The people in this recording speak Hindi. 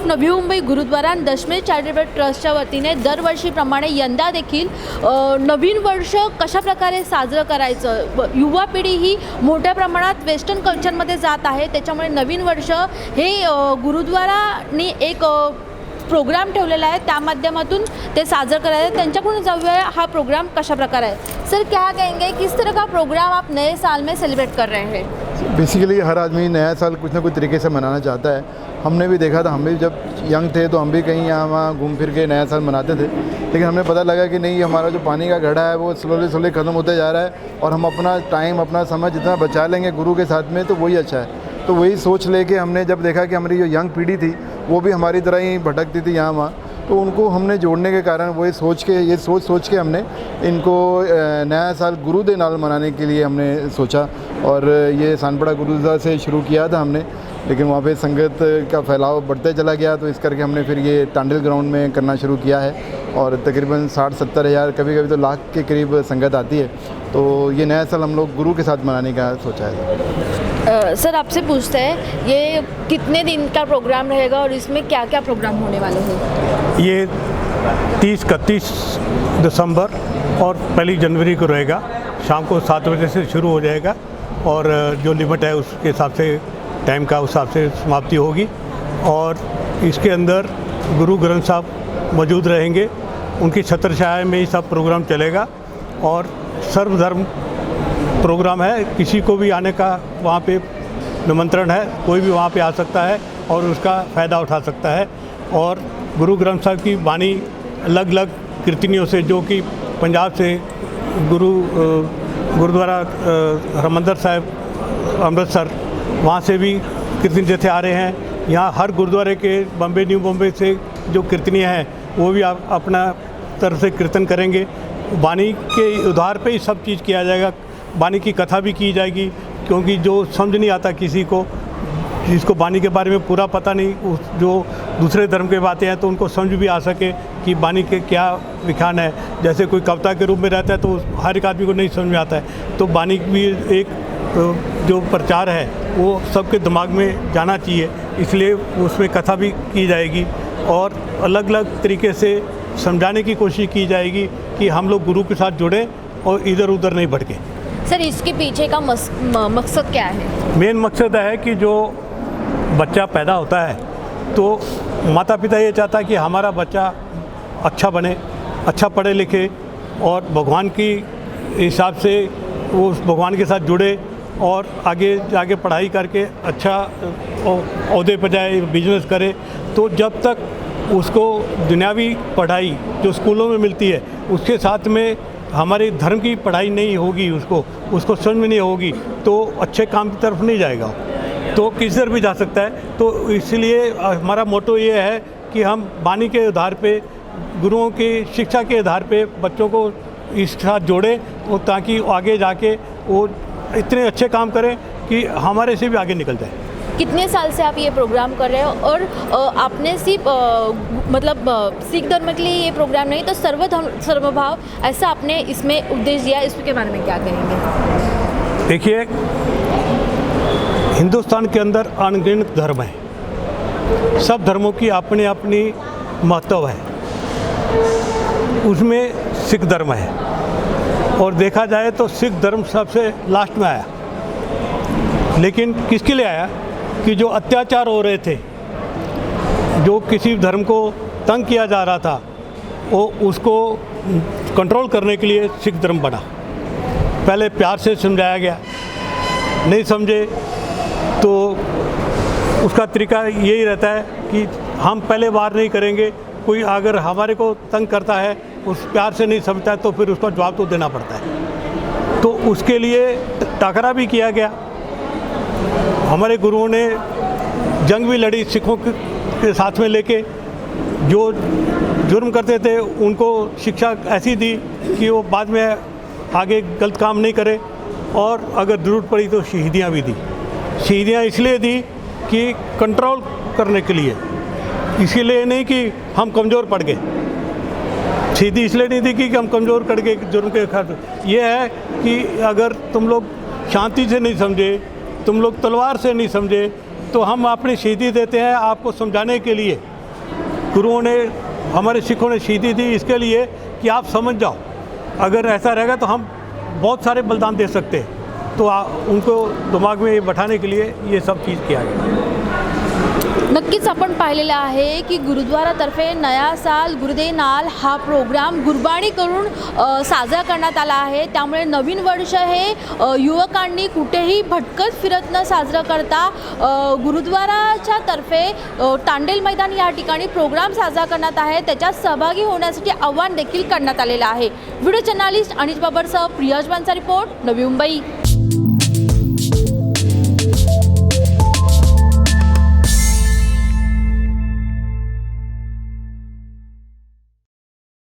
नवी मुंबई गुरुद्वारा आणि दशमेश चॅरिटेबल ट्रस्टच्या वतीने दरवर्षीप्रमाणे यंदा देखील नवीन वर्ष कशाप्रकारे साजरं करायचं, युवा पिढी ही मोठ्या प्रमाणात वेस्टर्न कल्चरमध्ये जात आहे, त्याच्यामुळे नवीन वर्ष हे गुरुद्वाराने एक प्रोग्राम ठेवलेला है, त्या माध्यमातून ते साजर करायचं। त्यांच्याकडून जाऊया हा प्रोग्राम कशा प्रकार है। सर क्या कहेंगे, किस तरह का प्रोग्राम आप नए साल में सेलिब्रेट कर रहे हैं? बेसिकली हर आदमी नया साल कुछ ना कुछ तरीके से मनाना चाहता है। हमने भी देखा था, हम भी जब यंग थे तो हम भी कहीं यहाँ वहाँ घूम फिर के नया साल मनाते थे, लेकिन हमें पता लगा कि नहीं, हमारा जो पानी का घड़ा है वो स्लोली ख़त्म होते जा रहा है और हम अपना टाइम अपना समय जितना बचा लेंगे गुरु के साथ में तो वही अच्छा है। तो वही सोच लेके हमने जब देखा कि हमारी जो यंग पीढ़ी थी वो भी हमारी तरह ही भटकती थी यहाँ वहाँ, तो उनको हमने जोड़ने के कारण वही सोच के हमने इनको नया साल गुरु दे नाल मनाने के लिए हमने सोचा। और ये सानपड़ा गुरुद्वारा से शुरू किया था हमने, लेकिन वहाँ पे संगत का फैलाव बढ़ते चला गया, तो इस करके हमने फिर ये टांडिल ग्राउंड में करना शुरू किया है और तकरीबन 60-70 हज़ार, कभी कभी तो लाख के करीब संगत आती है। तो ये नया साल हम लोग गुरु के साथ मनाने का सोचा है। सर आपसे पूछते हैं, ये कितने दिन का प्रोग्राम रहेगा और इसमें क्या क्या प्रोग्राम होने वाले हैं? ये 30-31 दिसंबर और 1 जनवरी को रहेगा। शाम को 7 बजे से शुरू हो जाएगा और जो लिमिट है उसके हिसाब से टाइम का उस हिसाब से समाप्ति होगी। और इसके अंदर गुरु ग्रंथ साहब मौजूद रहेंगे, उनकी छत्रछाया में ही सब प्रोग्राम चलेगा और सर्वधर्म प्रोग्राम है। किसी को भी आने का वहाँ पे निमंत्रण है, कोई भी वहाँ पे आ सकता है और उसका फ़ायदा उठा सकता है। और गुरु ग्रंथ साहब की वाणी अलग अलग कीर्तनियों से, जो कि पंजाब से गुरुद्वारा हरमंदर साहिब अमृतसर, वहाँ से भी कीर्तन जैसे आ रहे हैं। यहाँ हर गुरुद्वारे के बम्बे, न्यू बम्बे से जो कीर्तनियाँ हैं वो भी आप अपना तरफ से कीर्तन करेंगे। वाणी के उधार पे ही सब चीज़ किया जाएगा। वाणी की कथा भी की जाएगी, क्योंकि जो समझ नहीं आता किसी को, जिसको वाणी के बारे में पूरा पता नहीं, जो दूसरे धर्म के बातें हैं तो उनको समझ भी आ सके कि वाणी के क्या विखान है। जैसे कोई कविता के रूप में रहता है तो हर एक आदमी को नहीं समझ में आता है, तो वाणी भी एक जो प्रचार है वो सबके दिमाग में जाना चाहिए, इसलिए उसमें कथा भी की जाएगी और अलग अलग तरीके से समझाने की कोशिश की जाएगी कि हम लोग गुरु के साथ जुड़े और इधर उधर नहीं भटके। सर इसके पीछे का मकसद क्या है? मेन मकसद है कि जो बच्चा पैदा होता है तो माता पिता ये चाहता है कि हमारा बच्चा अच्छा बने, अच्छा पढ़े लिखे और भगवान की हिसाब से वो उस भगवान के साथ जुड़े और आगे जाके पढ़ाई करके अच्छा ओहदे पर जाए, बिजनेस करे। तो जब तक उसको दुनियावी पढ़ाई जो स्कूलों में मिलती है उसके साथ में हमारे धर्म की पढ़ाई नहीं होगी, उसको समझ में नहीं होगी, तो अच्छे काम की तरफ नहीं जाएगा, तो किस तरफ भी जा सकता है। तो इसलिए हमारा मोटो ये है कि हम वाणी के आधार पे, गुरुओं की शिक्षा के आधार पे बच्चों को इसके साथ जोड़ें और ताकि आगे जाके वो इतने अच्छे काम करें कि हमारे से भी आगे निकल जाए। कितने साल से आप ये प्रोग्राम कर रहे हो और आपने सिर्फ मतलब सिख धर्म के लिए ये प्रोग्राम नहीं, तो सर्वभाव ऐसा आपने इसमें उपदेश दिया, इसके बारे में क्या कहेंगे? देखिए, हिंदुस्तान के अंदर अनगिनत धर्म है, सब धर्मों की अपनी अपनी महत्व है, उसमें सिख धर्म है और देखा जाए तो सिख धर्म सबसे लास्ट में आया। लेकिन किसके लिए आया? कि जो अत्याचार हो रहे थे, जो किसी धर्म को तंग किया जा रहा था, वो उसको कंट्रोल करने के लिए सिख धर्म बना। पहले प्यार से समझाया गया, नहीं समझे तो उसका तरीका यही रहता है कि हम पहले वार नहीं करेंगे, कोई अगर हमारे को तंग करता है, उस प्यार से नहीं समझता है तो फिर उसका जवाब तो देना पड़ता है। तो उसके लिए टकरा भी किया गया। हमारे गुरुओं ने जंग भी लड़ी सिखों के साथ में लेके, जो जुर्म करते थे उनको शिक्षा ऐसी दी कि वो बाद में आगे गलत काम नहीं करे, और अगर ज़रूरत पड़ी तो शहीदियाँ भी दी। शहीदियाँ इसलिए दी कि कंट्रोल करने के लिए, इसलिए नहीं कि हम कमज़ोर पड़ गए। शहीदी इसलिए नहीं दी कि हम कमज़ोर पड़ गए जुर्म के खिलाफ। ये है कि अगर तुम लोग शांति से नहीं समझे, तुम लोग तलवार से नहीं समझे, तो हम अपनी शहीदी देते हैं आपको समझाने के लिए गुरुओं ने, हमारे सिखों ने सीधी दी इसके लिए कि आप समझ जाओ, अगर ऐसा रहेगा तो हम बहुत सारे बलिदान दे सकते हैं। तो उनको दिमाग में ये बैठाने के लिए ये सब चीज़ किया गया। नक्कीच आपण पाहिलेलं आहे की गुरुद्वारातर्फे नया साल गुरुदेव नाल हा प्रोग्राम गुरबाणी करून साजरा करण्यात आला आहे। त्यामुळे नवीन वर्ष हे युवकांनी कुठेही भटकत फिरत न साजरं करता गुरुद्वाराच्या तर्फे तांडेल मैदान या ठिकाणी प्रोग्राम साजरा करण्यात आहे, त्याच्यात सहभागी होण्यासाठी आव्हान देखील करण्यात आलेलं आहे। व्हिडिओ जर्नलिस्ट अनिश बाबरसह प्रियाज बांचा रिपोर्ट, नवी मुंबई।